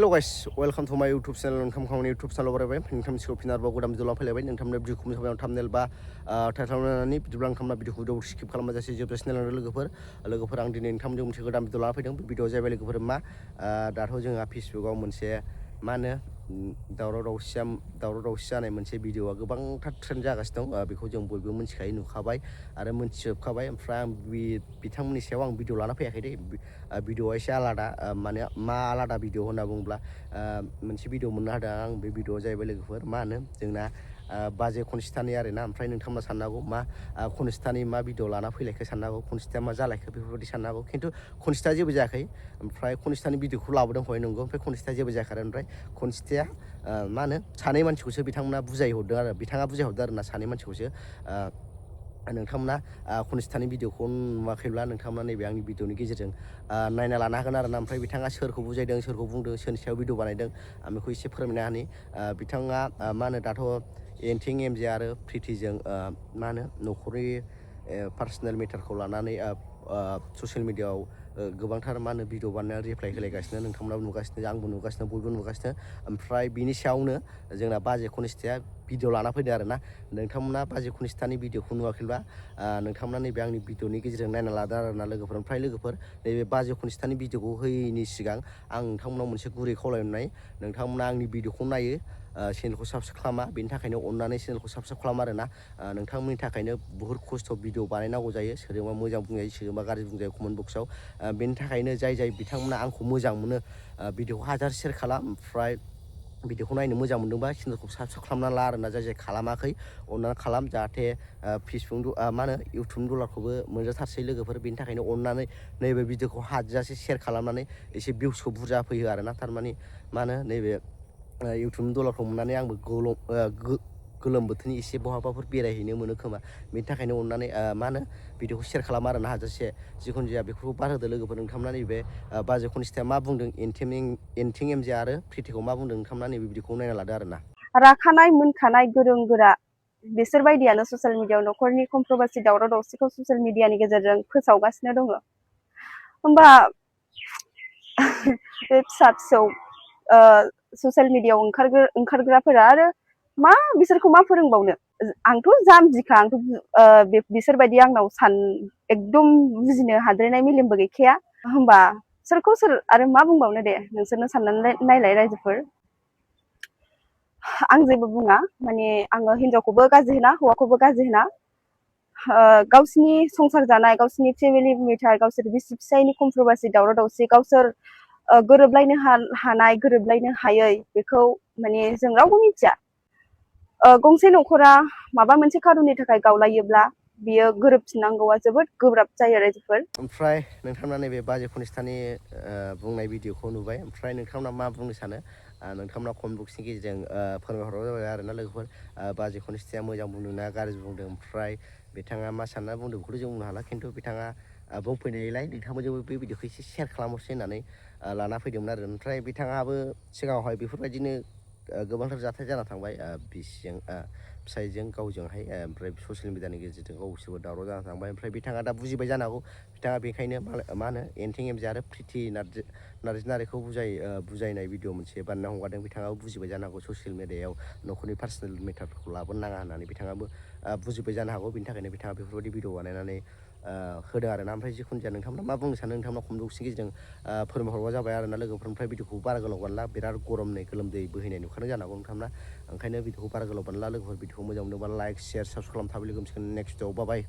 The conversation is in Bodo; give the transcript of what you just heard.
Hello guys, welcome to my YouTube channel. Nonton खामानि YouTube channel बारायबाय नोंथांनि सिगाङाव फिन आरोबाव गोदान भिडिअ लाफैलायबाय नोंथांनो भिडिअखौ मोजाङै थाम्बनेल बा टाइटल होनानै बिदिब्ला नोंथांमोना भिडिअखौ स्किप खालामाजासे जोबजासिम नायलांदो लोगोफोर आं दिनै नोंथांमोनजों मोनसे गोदान भिडिअ लाना फैदों बे भिडिअआ जाहैबाय लोगोफोर मा दाथ' जोंहा फेसबुकआव मोनसे मा होनो दावराव दावसि जानाय मोनसे भिडिअआ गोबांथार ट्रेन्ड जागासिनो दं बेखौ जों बयबो मिथिखायो नुखाबाय आरो मिथिजोबखाबाय ओमफ्राय आं बिथांमोननि सायाव आं भिडिअ लाना फैयाखै दे भिडिअआ एसे आलादा माने मा आलादा भिडिअ होनना बुङोब्ला मोनसे भिडिअ मोननो हादों आं बे भिडिअआ जाहैबाय लोगोफोर मा होनो जोंना बाजे खनजितानि आरोना ओमफ्राय नोंथांमोना साननो हागौ मा खनजितानि मा भिडिअ लाना फैलायखो साननो हागौ खनजिताया मा जालायखो बेफोरबायदि साननो हागौ खिन्थु खनजिताया जेबो जायाखै ओमफ्राय खनजितानि भिडिअखौ लाबोदों हय नंगौ ओमफ्राय खनजिताया जेबो जायाखै आरो ओमफ्राय खनजिताया मा होनो सानै मानसिखौसो बिथांमोना बुजायहरदों आरो बिथाङा बुजायहरदों आरो ना सानै मानसिखौसो नोंथांमोना खनजितानि भिडिअखौ नुवाखैब्ला नोंथांमोना नैबे आंनि भिडिअनि गेजेरजों नायना लानो हागोन आरो ना ओमफ्राय बिथाङा सोरखौ बुजायदों सोरखौ बुंदों सोरनि सायाव भिडिअ बानायदों आं बेखौ एसे फोरमायना होनि बिथाङा मा होनो दाथ' एनथिं एमजे आरो प्रितिजों मा होनो न'खरनि पार्सनेल मेटारखौ लानानै ससियेल मिडियाआव गोबांथार मा होनो भिडिअ बानायनानै रिप्लाइ होलायगासिनो नोंथांमोनाबो नुगासिनो आंबो नुगासिनो बयबो नुगासिनो ओमफ्राय बिनि सायावनो जोंना बाजे खनजिताया भिडिअ लाना फैदों आरो ना नोंथांमोना बाजे खनजितानि भिडिअखौ नुवाखैब्ला नोंथांमोना नैबे आंनि भिडिअनि गेजेरजों नायना लादों आरो ना लोगोफोर ओमफ्राय लोगोफोर नैबे बाजे खनजितानि भिडिअखौ होयैनि सिगां आं नोंथांमोनाव मोनसे गुरै खावलायनाय नोंथांमोना आंनि भिडिअखौ नायो चेनेलखौ साबस्क्राइब खालामा बेनि थाखायनो अननानै चेनेलखौ साबस्क्राइब खालाम आरो ना नोंथांमोननि थाखायनो बुहुत खस्थ' भिडिअ बानायनांगौ जायो सोरजोंबा मोजां बुंजायो सोरजोंबा गाज्रि बुंजायो कमेन्ट बक्सआव बेनि थाखायनो जाय बिथांमोना आंखौ मोजां मोनो भिडिअखौ हाजार सेयार खालाम ओमफ्राय भिडिअखौ नायनो मोजां मोनदोंबा चेनेलखौ साबस्क्राइब खालामना ला आरोना जाय खालामाखै अननानै खालाम जाहाथे फेसबुक मा होनो इउटुब डलारखौबो मोनजाथारसै लोगोफोर बेनि थाखायनो अननानै नैबे भिडिअखौ हाजासे सेयार खालामनानै एसे भिउसखौ बुरजा फैयो आरोना थारमाने मा होनो नैबे इउटुबनि डलारखौ मोननानै आंबो गोलोम बोथोरनि एसे बहाबाफोर बेरायहैनो मोनो खोमा बेनि थाखायनो अननानै मा होनो भिडिअखौ सेयार खालाम आरोना हाजासे जिखुनु जाया बेखौ बार होदो लोगोफोर नोंथांमोना नैबे बाजे खनजिताया मा बुंदों एनथिं एमजे आरो प्रितिखौ मा बुंदों नोंथांमोना नैबे भिडिअखौ नायना लादो आरोना राखानाय मोनखानाय गोरों गोरा बिसोर बायदियानो ससियेल मिडियाआव न'खरनि कन्ट्रभार्सि दावराव दावसिखौ ससियेल मिडियानि गेजेरजों फोसावगासिनो दङ होमबा बे फिसा फिसौ ससियेल मिडियाआव ओंखारग्राफोरा आरो मा बिसोरखौ मा फोरोंबावनो आंथ' जाम्बिखा आंथ' बिसोरबायदि आंनाव एकदम बुजिनो हाद्रायनाय मेलेमबो गैखाया होमबा सोरखौ सोर आरो मा बुंबावनो दे नोंसोरनो साननानै नायलाय रायजोफोर आं जेबो बुङा माने आङो हिनजावखौबो गाज्रि होना हौवाखौबो गाज्रि होना गावसिनि संसार जानाय गावसिनि फेमिलि मेटार गावसोर बिसि फिसायनि कन्ट्रभार्सि दावराव दावसि गावसोर गोरोबलायनो हानाय गोरोबलायनो हायै बेखौ माने जों रावबो मिथिया गंसे न'खरा माबा मोनसे खारननि थाखाय गावलायोब्ला बियो गोरोबफिननांगौआ जोबोद गोब्राब जायो रायजोफोर ओमफ्राय नोंथांमोना नैबे बाजे खनजितानि बुंनाय भिडिअखौ नुबाय ओमफ्राय नोंथांमोना मा बुंनो सानो नोंथांमोना कमेन्ट बक्सनि गेजेरजों फोरमायहरबानो जाबाय आरोना लोगोफोर बाजे खनजिताया मोजां बुंदों ना गाज्रि बुंदों ओमफ्राय बिथाङा मा सानना बुंदों बेखौथ' जों बुंनो हाला खिन्थु बिथाङा बुंफैनायलाय नोंथांमोनजोंबो बे भिडिअखौ एसे सेयार खालामहरसै होननानै लाना फैदोंमोन आरो ओमफ्राय बिथाङाबो सिगाङावहाय बेफोरबायदिनो गोबांथार जाथाय जाना थांबाय बिसिजों फिसायजों गावजोंहाय ओमफ्राय ससियेल मिडियानि गेजेरजों गावसोरबो दावराव जाना थांबाय ओमफ्राय बिथाङा दा बुजिबाय जानो हागौ बिथाङा बेखायनो मा होनो एनथिं एमजे आरो प्रिति नार्जिनारिखौ बुजायनाय भिडिअ मोनसे बानायना हगारदों बिथाङाबो बुजिबाय जानो हागौ ससियेल मिडियायाव न'खरनि पार्सनेल मेटारफोरखौ लाबोनो नाङा होननानै बिथाङाबो बुजिबाय जानो हागौ बिनि थाखायनो बिथाङा बेफोरबायदि भिडिअ बानायनानै होदों आरोना ओमफ्राय जिखुनु जाया नोंथांमोना मा बुंनो सानो नोंथांमोना कमेन्ट बक्सनि गेजेरजों फोरमायहरबा जाबाय आरोना लोगोफोर ओमफ्राय भिडिअखौ बारा गोलाव बानायला बिराद गरमनि गोलोमदै बोहैनाय नुखादों जानो हागौ नोंथांमोना ओंखायनो भिडिअखौ बारा गोलाव बानायला लोगोफोर भिडिअखौ मोजां मोनदोंबा लाइक शेयार साबस्क्राइब खालाम थाबै लोगो मोनसिगोन नेक्स्ट भिडिअआव बाय